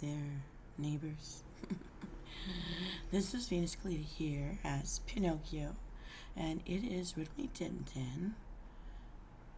there, neighbors. This is Venus Callida here as Pinocchio, and it is Riddle Me Din Din,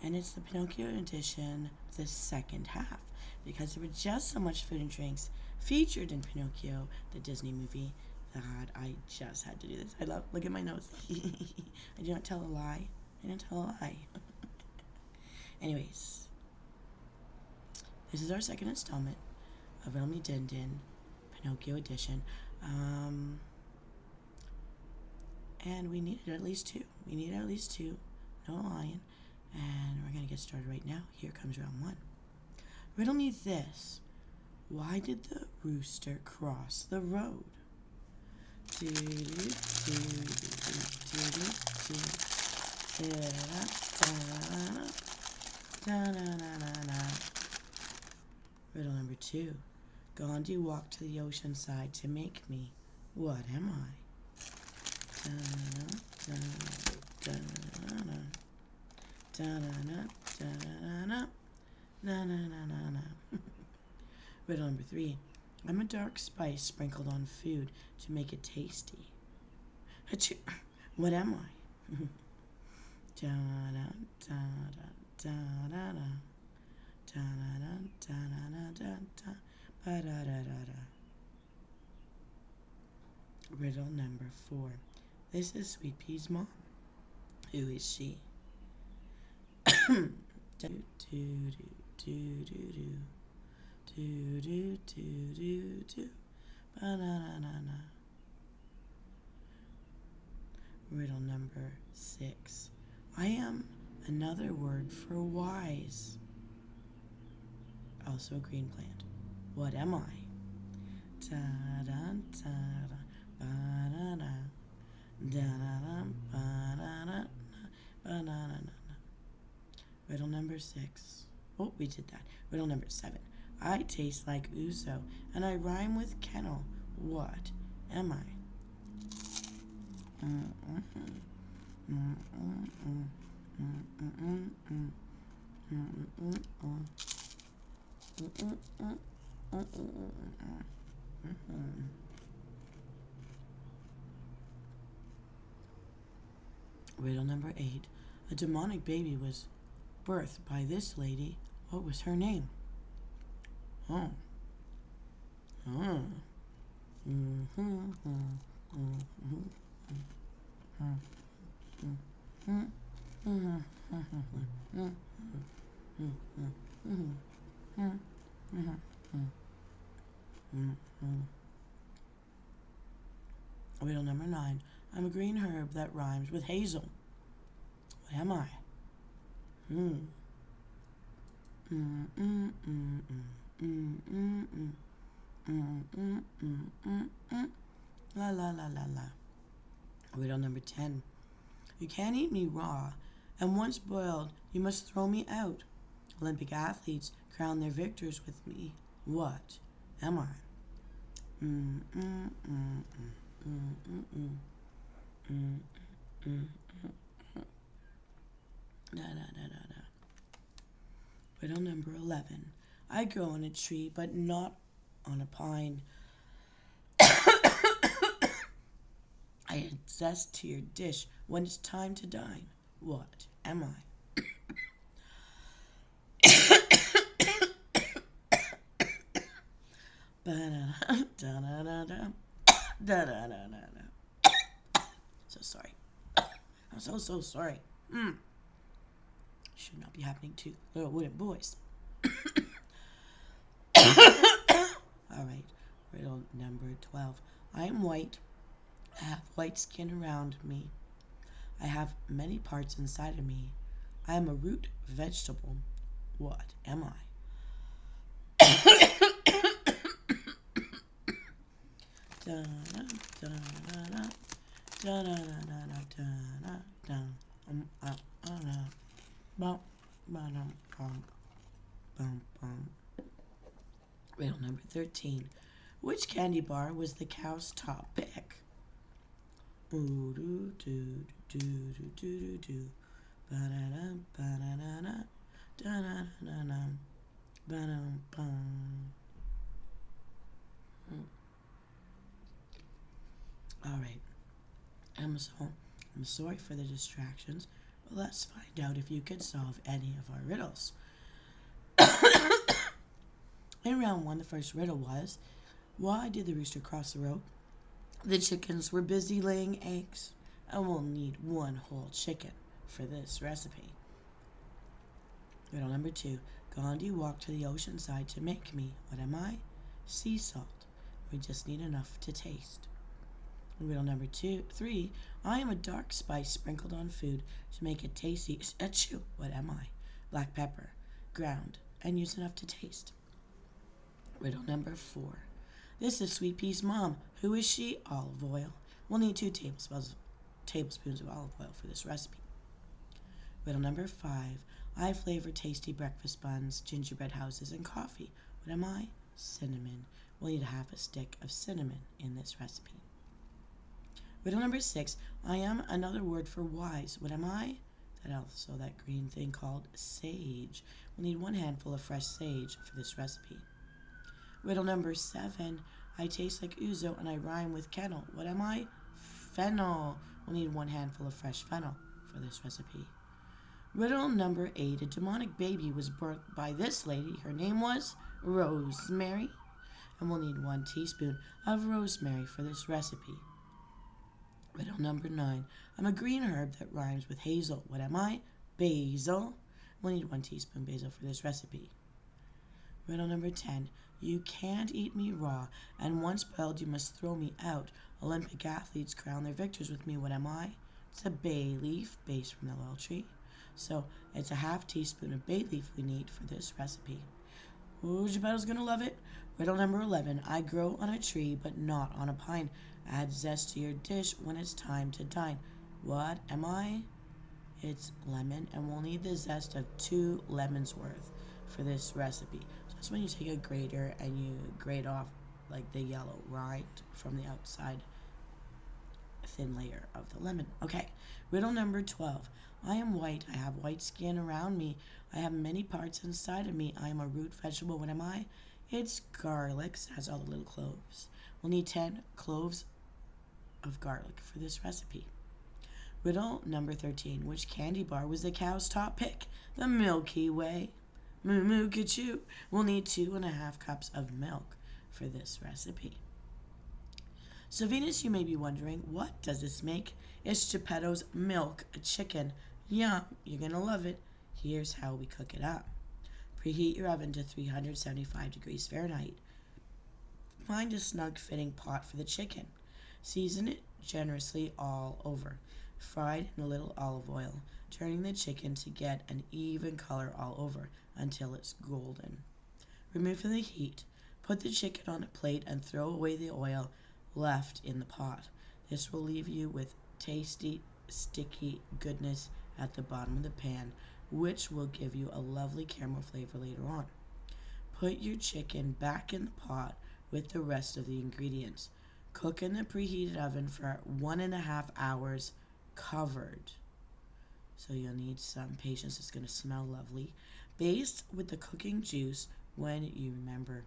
and it's the Pinocchio edition, the second half, because there were just so much food and drinks featured in Pinocchio, the Disney movie, that I just had to do this. Look at my nose. I do not tell a lie. I don't tell a lie. Anyways, this is our second installment of Riddle Me Din Din, Pinocchio edition. And we needed at least two. No lying. And we're going to get started right now. Here comes round one. Riddle me this. Why did the rooster cross the road? Riddle number two. Gandhi walked to the ocean side to make me. What am I? Riddle number three. I'm a dark spice sprinkled on food to make it tasty. What am I? Riddle number four. This is Sweet Pea's mom. Who is she? Riddle number six. I am another word for wise. Also a green plant. What am I? Riddle number six. Oh, we did that. Riddle number seven. I taste like ouzo, and I rhyme with kennel. What am I? Riddle number eight. A demonic baby was birthed by this lady. What was her name? Riddle number nine. I'm a green herb that rhymes with hazel. What am I? La la la la la. Riddle number 10. You can't eat me raw, and once boiled, you must throw me out. Olympic athletes crown their victors with me. What am I? Riddle number 11. I grow on a tree, but not on a pine. I add zest to your dish when it's time to dine. What am I? So sorry. I'm so sorry. Should not be happening to little wooden boys. Alright, riddle number 12. I am white. I have white skin around me. I have many parts inside of me. I am a root vegetable. What am I? Riddle number 13. Which candy bar was the cow's top pick? Alright, Msoul, I'm sorry for the distractions, but let's find out if you can solve any of our riddles. In round 1, the first riddle was, why did the rooster cross the road? The chickens were busy laying eggs, and we'll need 1 whole chicken for this recipe. Riddle number 2, Gandhi walked to the ocean side to make me, what am I? Sea salt. We just need enough to taste. Riddle number 3, I am a dark spice sprinkled on food to make it tasty. Achoo, what am I? Black pepper, ground, and use enough to taste. Riddle number 4, this is Sweet Pea's mom. Who is she? Olive oil. We'll need 2 tablespoons of olive oil for this recipe. Riddle number 5, I flavor tasty breakfast buns, gingerbread houses, and coffee. What am I? Cinnamon. We'll need 1/2 stick of cinnamon in this recipe. Riddle number 6, I am another word for wise. What am I? That green thing called sage. We'll need 1 handful of fresh sage for this recipe. Riddle number 7, I taste like ouzo and I rhyme with kennel. What am I? Fennel. We'll need 1 handful of fresh fennel for this recipe. Riddle number 8, a demonic baby was birthed by this lady. Her name was Rosemary. And we'll need 1 teaspoon of rosemary for this recipe. Riddle number 9, I'm a green herb that rhymes with hazel. What am I? Basil. We'll need 1 teaspoon basil for this recipe. Riddle number 10, you can't eat me raw, and once boiled you must throw me out. Olympic athletes crown their victors with me. What am I? It's a bay leaf based from the laurel tree. So it's 1/2 teaspoon of bay leaf we need for this recipe. Ooh, Geppetto's gonna love it. Riddle number 11, I grow on a tree but not on a pine. Add zest to your dish when it's time to dine. What am I? It's lemon, and we'll need the zest of 2 lemons worth for this recipe. So that's when you take a grater and you grate off like the yellow rind from the outside thin layer of the lemon. Okay, riddle number 12. I am white, I have white skin around me, I have many parts inside of me, I am a root vegetable. What am I? It's garlic, so it has all the little cloves. We'll need 10 cloves of garlic for this recipe. Riddle number 13. Which candy bar was the cow's top pick? The Milky Way. Moo moo ka-choo. We'll need 2.5 cups of milk for this recipe. So Venus, you may be wondering, what does this make? It's Geppetto's milk chicken. Yum, you're going to love it. Here's how we cook it up. Preheat your oven to 375 degrees Fahrenheit. Find a snug fitting pot for the chicken. Season it generously all over. Fry it in a little olive oil, turning the chicken to get an even color all over until it's golden. Remove from the heat. Put the chicken on a plate and throw away the oil left in the pot. This will leave you with tasty, sticky goodness at the bottom of the pan, which will give you a lovely caramel flavor later on. Put your chicken back in the pot with the rest of the ingredients. Cook in the preheated oven for 1.5 hours covered. So you'll need some patience. It's going to smell lovely. Baste with the cooking juice when you remember.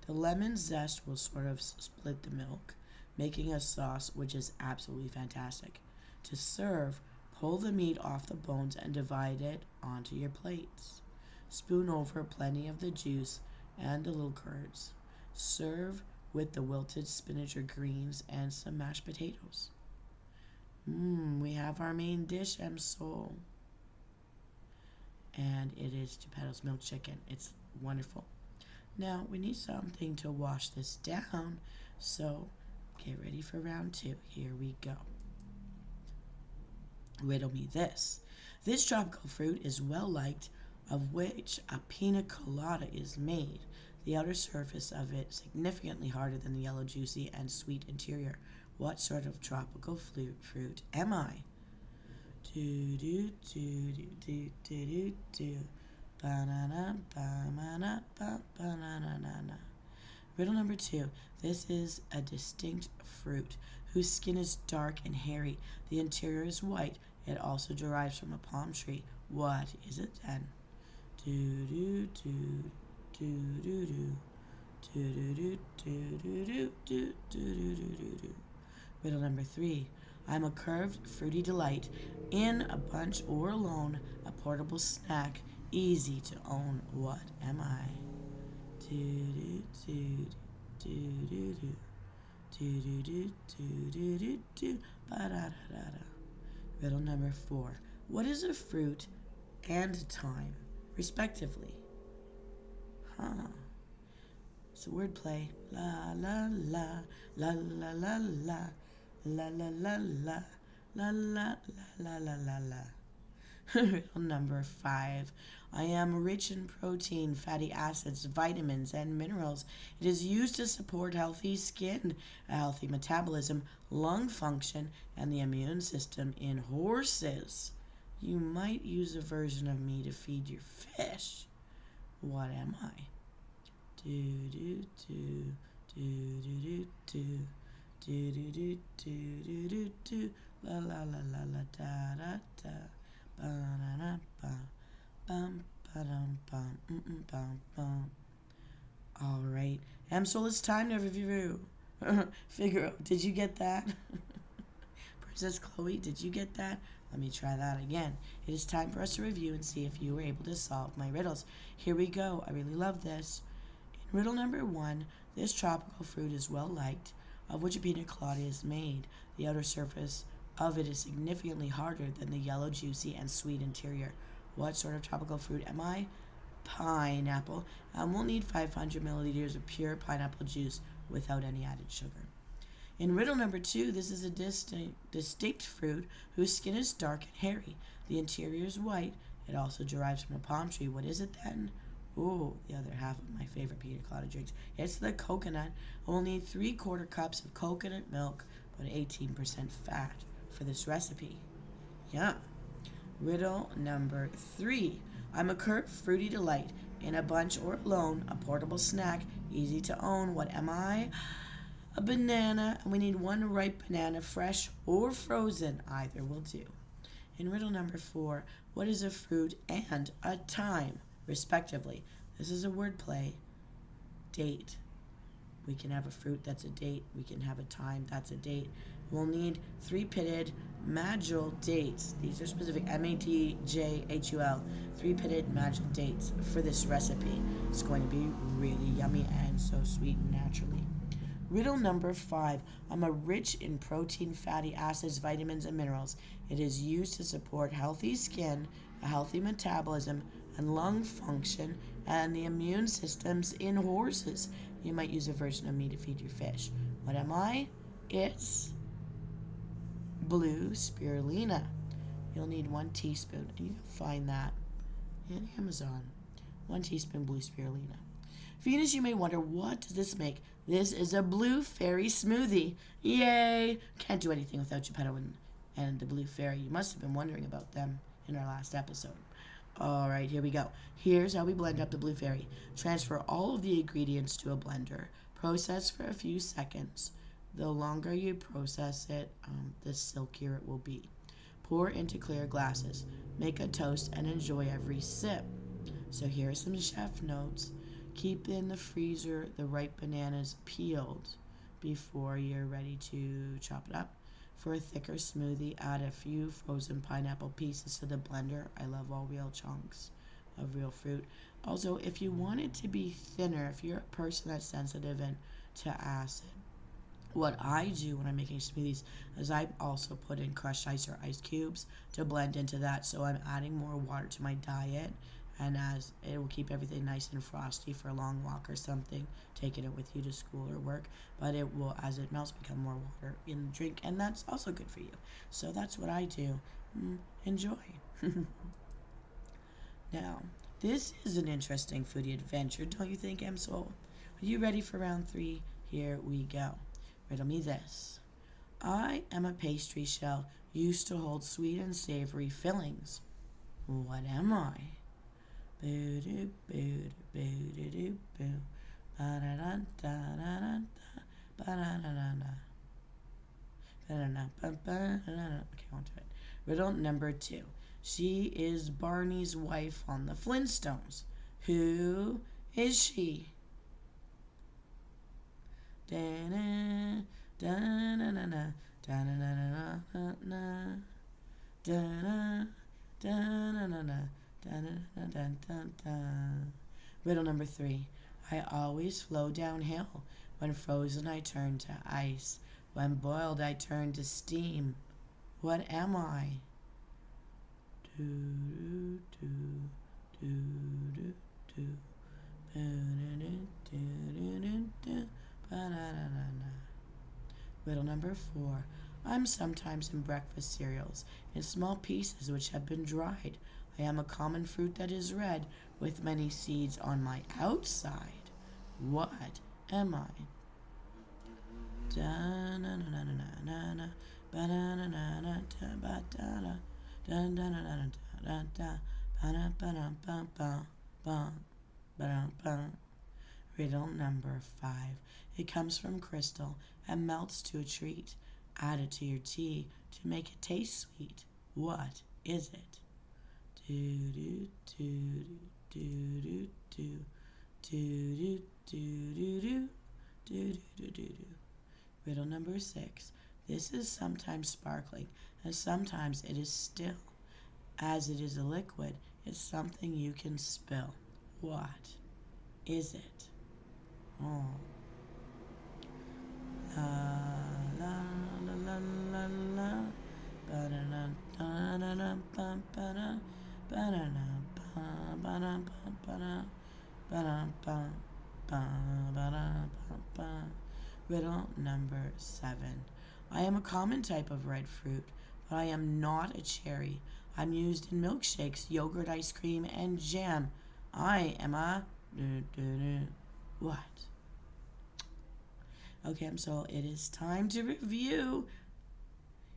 The lemon zest will sort of split the milk, making a sauce which is absolutely fantastic. To serve, pull the meat off the bones and divide it onto your plates. Spoon over plenty of the juice and the little curds. Serve with the wilted spinach or greens and some mashed potatoes. We have our main dish, Msoul. And it is Geppetto's milk chicken. It's wonderful. Now, we need something to wash this down, so get ready for round 2. Here we go. Riddle me this. This tropical fruit is well liked, of which a pina colada is made. The outer surface of it significantly harder than the yellow, juicy, and sweet interior. What sort of tropical fruit am I? Do do do do do do do do. Banana banana banana. Riddle number 2. This is a distinct fruit whose skin is dark and hairy. The interior is white. It also derives from a palm tree. What is it then? Do do do do do do Riddle number 3. I'm a curved, fruity delight. In a bunch or alone, a portable snack. Easy to own. What am I? Riddle number 4. What is a fruit and time, respectively? It's a wordplay. La la la la la la la la la la la la la la la la la. Riddle number 5. I am rich in protein, fatty acids, vitamins, and minerals. It is used to support healthy skin, a healthy metabolism, lung function, and the immune system in horses. You might use a version of me to feed your fish. What am I? Do do do do do do do do do do do do la la la la la da da da ba da da ba bum ba dum bum bum bum. All right, Msoul, it's time to review. Figaro, did you get that? Princess Chloe, did you get that? Let me try that again. It is time for us to review and see if you were able to solve my riddles. Here we go. I really love this. In riddle number 1, this tropical fruit is well liked, of which a pina colada is made. The outer surface of it is significantly harder than the yellow, juicy, and sweet interior. What sort of tropical fruit am I? Pineapple. And we'll need 500 milliliters of pure pineapple juice without any added sugar. In riddle number 2, this is a distinct fruit whose skin is dark and hairy. The interior is white. It also derives from a palm tree. What is it then? Ooh, the other half of my favorite pina colada drinks. It's the coconut. We'll need 3/4 cups of coconut milk, but 18% fat for this recipe. Yeah. Riddle number 3. I'm a curved, fruity delight. In a bunch or alone, a portable snack, easy to own. What am I? A banana, and we need 1 ripe banana, fresh or frozen. Either will do. In riddle number 4, what is a fruit and a time, respectively? This is a wordplay. Date. We can have a fruit that's a date. We can have a time that's a date. We'll need 3-pitted Majul dates. These are specific. Matjhul. 3-pitted Majul dates for this recipe. It's going to be really yummy and so sweet naturally. Riddle number 5. I'm a rich in protein, fatty acids, vitamins, and minerals. It is used to support healthy skin, a healthy metabolism, and lung function, and the immune systems in horses. You might use a version of me to feed your fish. What am I? It's blue spirulina. You'll need 1 teaspoon, and you can find that in Amazon. 1 teaspoon blue spirulina. Venus, you may wonder, what does this make? This is a blue fairy smoothie. Yay! Can't do anything without Geppetto and the blue fairy. You must have been wondering about them in our last episode. Alright, here we go. Here's how we blend up the blue fairy. Transfer all of the ingredients to a blender. Process for a few seconds. The longer you process it, the silkier it will be. Pour into clear glasses. Make a toast and enjoy every sip. So here are some chef notes. Keep in the freezer the ripe bananas peeled before you're ready to chop it up. For a thicker smoothie, add a few frozen pineapple pieces to the blender. I love all real chunks of real fruit. Also, if you want it to be thinner, if you're a person that's sensitive to acid, what I do when I'm making smoothies is I also put in crushed ice or ice cubes to blend into that. So I'm adding more water to my diet, and as it will keep everything nice and frosty for a long walk or something, taking it with you to school or work, but it will, as it melts, become more water in the drink, and that's also good for you. So that's what I do. Enjoy. Now, this is an interesting foodie adventure, don't you think, Msoul? Are you ready for round 3? Here we go. Riddle me this. I am a pastry shell used to hold sweet and savory fillings. What am I? Okay, on to it. Riddle number 2. She is Barney's wife on the Flintstones. Who is she? Da-na, da-na-na-na, da-na-na-na-na-na, da-na, da-na-na-na, da-na-na-na-da-da. Riddle number 3. I always flow downhill. When frozen, I turn to ice. When boiled, I turn to steam. What am I? Do, do, do, do, do, do. Riddle number 4. I'm sometimes in breakfast cereals, in small pieces which have been dried. I am a common fruit that is red, with many seeds on my outside. What am I? Riddle number 5. It comes from crystal and melts to a treat. Add it to your tea to make it taste sweet. What is it? Do do do do do do do do do do do do do. Riddle number 6. This is sometimes sparkling and sometimes it is still. As it is a liquid, it's something you can spill. What is it? Oh. La la la la la la. Ba-da-da, da-da-da, ba-ba-da, ba-da-da, ba-ba-da, ba-ba-da, ba-da, ba, ba-ba-da, ba-ba. Riddle number 7. I am a common type of red fruit, but I am not a cherry. I'm used in milkshakes, yogurt, ice cream, and jam. I am a what? Okay, Msoul, it is time to review.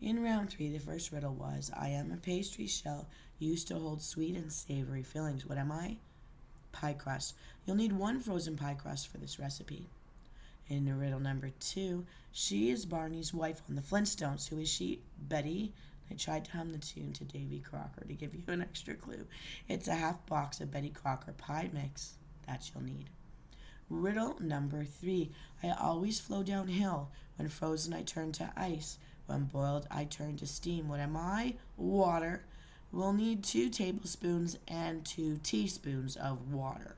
In round 3, the first riddle was, I am a pastry shell used to hold sweet and savory fillings. What am I? Pie crust. You'll need 1 frozen pie crust for this recipe. In riddle number 2, she is Barney's wife on the Flintstones. Who is she? Betty. I tried to hum the tune to Davy Crocker to give you an extra clue. It's a half box of Betty Crocker pie mix that you'll need. Riddle number 3. I always flow downhill. When frozen, I turn to ice. When boiled, I turn to steam. What am I? Water. We'll need 2 tablespoons and 2 teaspoons of water.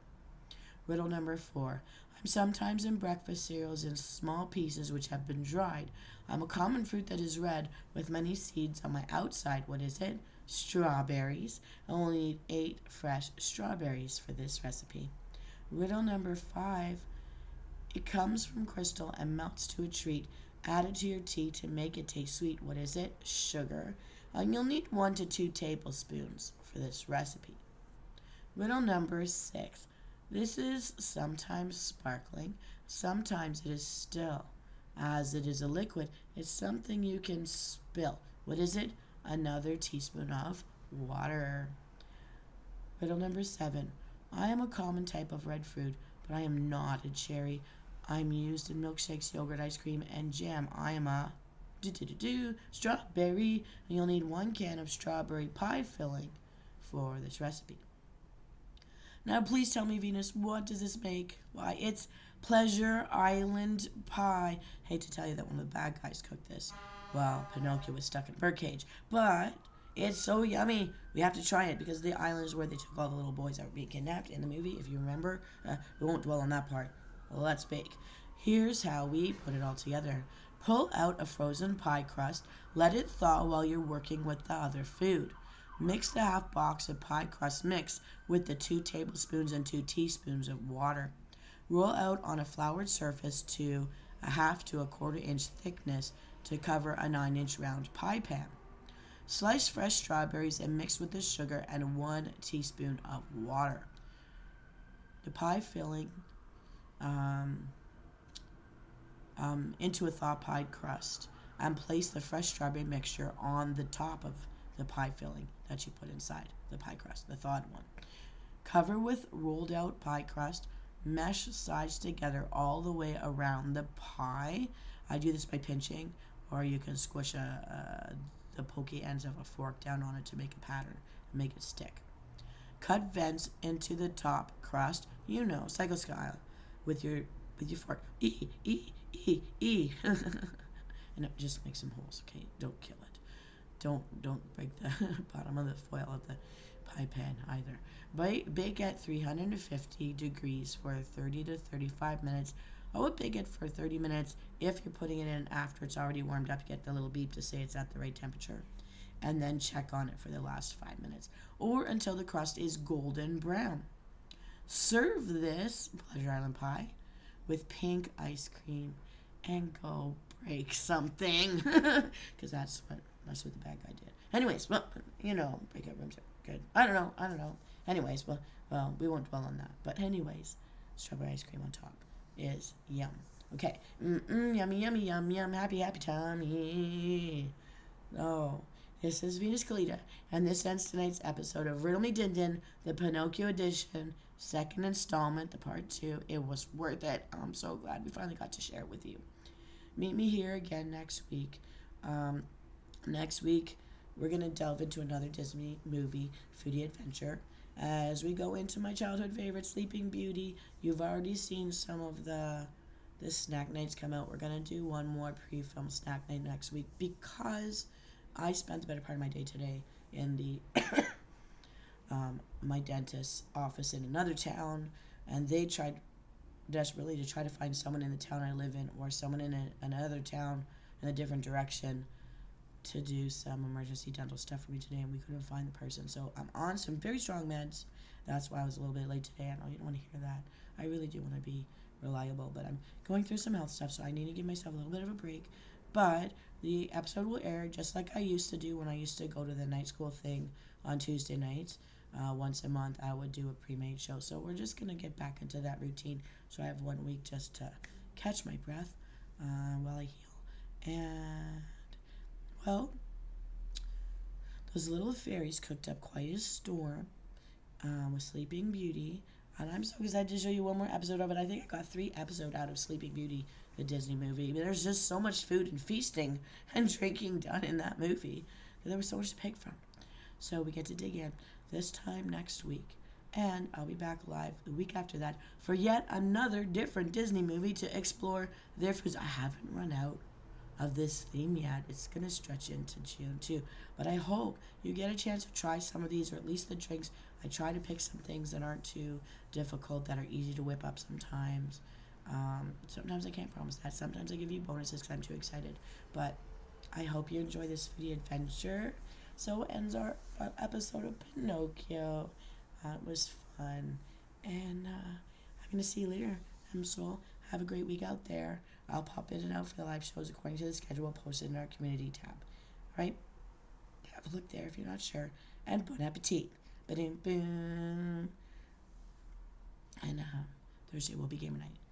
Riddle number 4. I'm sometimes in breakfast cereals in small pieces which have been dried. I'm a common fruit that is red with many seeds on my outside. What is it? Strawberries. I only need 8 fresh strawberries for this recipe. Riddle number 5. It comes from crystal and melts to a treat. Add it to your tea to make it taste sweet. What is it? Sugar. And you'll need 1 to 2 tablespoons for this recipe. Riddle number 6. This is sometimes sparkling, sometimes it is still. As it is a liquid, it's something you can spill. What is it? Another teaspoon of water. Riddle number 7. I am a common type of red fruit, but I am not a cherry. I'm used in milkshakes, yogurt, ice cream, and jam. I am a strawberry, and you'll need 1 can of strawberry pie filling for this recipe. Now, please tell me, Venus, what does this make? Why, it's Pleasure Island pie. Hate to tell you that one of the bad guys cooked this. Well, Pinocchio was stuck in a birdcage, but it's so yummy. We have to try it because the island is where they took all the little boys that were being kidnapped in the movie, if you remember. We won't dwell on that part. Let's bake. Here's how we put it all together. Pull out a frozen pie crust. Let it thaw while you're working with the other food. Mix the half box of pie crust mix with the 2 tablespoons and 2 teaspoons of water. Roll out on a floured surface to a half to a 1/4 inch thickness to cover a 9-inch round pie pan. Slice fresh strawberries and mix with the sugar and 1 teaspoon of water. The pie filling into a thaw pie crust and place the fresh strawberry mixture on the top of the pie filling that you put inside the pie crust, the thawed one. Cover with rolled out pie crust. Mesh sides together all the way around the pie. I do this by pinching, or you can squish the pokey ends of a fork down on it to make a pattern and make it stick. Cut vents into the top crust, psycho style, with your fork. And it just makes some holes, okay? Don't kill it. Don't break the bottom of the foil of the pie pan either. Bake at 350 degrees for 30 to 35 minutes. I would bake it for 30 minutes if you're putting it in after it's already warmed up. You get the little beep to say it's at the right temperature. And then check on it for the last 5 minutes. Or until the crust is golden brown. Serve this Pleasure Island pie with pink ice cream and go break something. Because that's what the bad guy did. Anyways, well, breakout rooms are good. I don't know. Anyways, well, we won't dwell on that. But anyways, strawberry ice cream on top is yum. Okay. Yummy, yummy, yum, yum. Happy, happy tummy. Oh, this is Venus Callida, and this ends tonight's episode of Riddle Me Din Din, the Pinocchio edition, second installment, the part 2. It was worth it. I'm so glad we finally got to share it with you. Meet me here again next week. Next week, we're going to delve into another Disney movie, Foodie Adventure. As we go into my childhood favorite, Sleeping Beauty, you've already seen some of the snack nights come out. We're going to do one more pre-film snack night next week because I spent the better part of my day today in the my dentist's office in another town, and they tried desperately to try to find someone in the town I live in or someone in another town in a different direction to do some emergency dental stuff for me today, and we couldn't find the person. So I'm on some very strong meds. That's why I was a little bit late today. I know you don't want to hear that. I really do want to be reliable, but I'm going through some health stuff, so I need to give myself a little bit of a break. But the episode will air just like I used to do when I used to go to the night school thing on Tuesday nights. Once a month, I would do a pre-made show. So we're just going to get back into that routine. So I have 1 week just to catch my breath while I heal. And, well, those little fairies cooked up quite a storm with Sleeping Beauty. And I'm so excited to show you one more episode of it. I think I got 3 episodes out of Sleeping Beauty, the Disney movie. But there's just so much food and feasting and drinking done in that movie that there was so much to pick from. So we get to dig in this time next week. And I'll be back live the week after that for yet another different Disney movie to explore their foods. I haven't run out of this theme yet. It's going to stretch into June too. But I hope you get a chance to try some of these, or at least the drinks. I try to pick some things that aren't too difficult, that are easy to whip up sometimes. Sometimes I can't promise that. Sometimes I give you bonuses because I'm too excited. But I hope you enjoy this foodie adventure. So ends our episode of Pinocchio. It was fun. And I'm going to see you later, Msoul. Have a great week out there. I'll pop in and out for the live shows according to the schedule posted in our community tab. All right? Have a look there if you're not sure. And bon appetit. Ba-doom, boom. And Thursday will be game night.